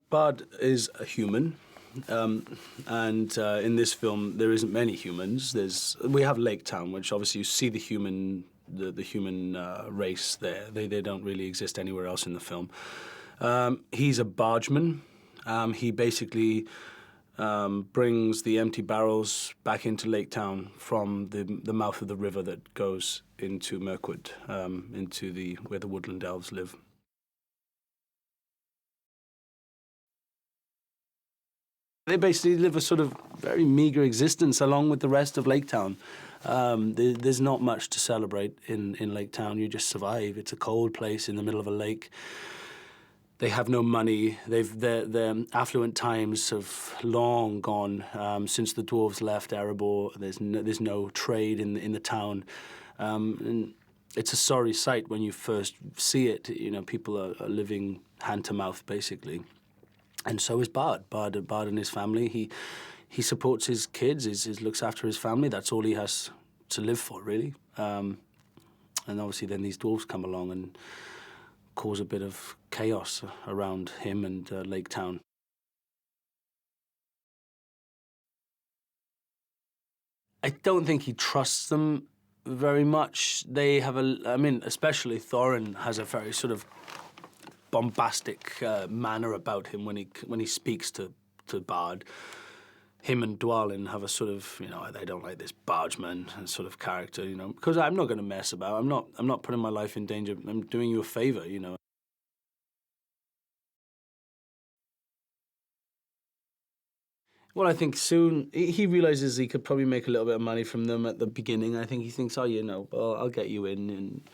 Bard is a human, and in this film there isn't many humans. We have Lake Town, which obviously you see the human race there. They don't really exist anywhere else in the film. He's a bargeman. He basically brings the empty barrels back into Lake Town from the mouth of the river that goes into Mirkwood, into where the woodland elves live. They basically live a sort of very meager existence along with the rest of Lake Town. There's not much to celebrate in Lake Town. You just survive. It's a cold place in the middle of a lake. They have no money. Their affluent times have long gone since the dwarves left Erebor. There's no trade in the town. And it's a sorry sight when you first see it. You know, people are living hand to mouth, basically. And so is Bard. Bard and his family. He supports his kids. He looks after his family. That's all he has to live for, really. And obviously, then these dwarves come along and cause a bit of chaos around him and Lake Town. I don't think he trusts them very much. They have I mean, especially Thorin has a very sort of bombastic manner about him when he speaks to Bard. Him and Dwalin have a sort of, you know, they don't like this bargeman sort of character, you know, because I'm not going to mess about. I'm not putting my life in danger. I'm doing you a favor, you know. Well, I think soon he realizes he could probably make a little bit of money from them at the beginning. I think he thinks, oh, you know, well, I'll get you in and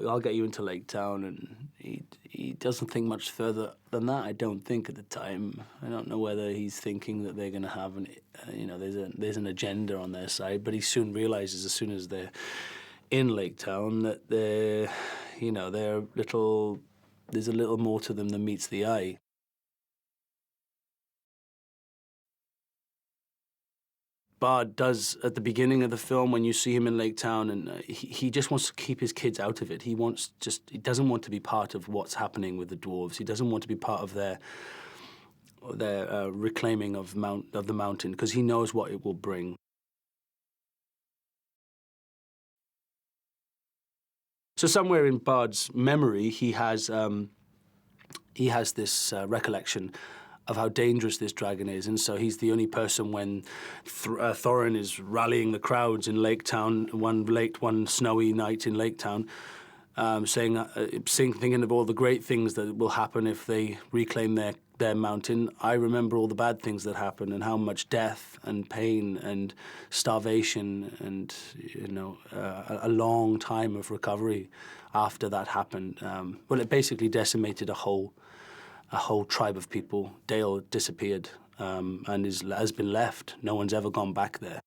I'll get you into Lake Town, and he doesn't think much further than that. I don't think at the time. I don't know whether he's thinking that they're going to have you know, there's an agenda on their side. But he soon realizes, as soon as they're in Lake Town, that you know, there's a little more to them than meets the eye. Bard does at the beginning of the film when you see him in Lake Town, and he just wants to keep his kids out of it. He doesn't want to be part of what's happening with the dwarves. He doesn't want to be part of their reclaiming of the mountain, because he knows what it will bring. So somewhere in Bard's memory, he has this recollection of how dangerous this dragon is, and so he's the only person when Thorin is rallying the crowds in Lake Town one snowy night in Lake Town, thinking of all the great things that will happen if they reclaim their mountain. I remember all the bad things that happen and how much death and pain and starvation and, you know, a long time of recovery after that happened. Well, it basically decimated a whole tribe of people. Dale disappeared and has been left. No one's ever gone back there.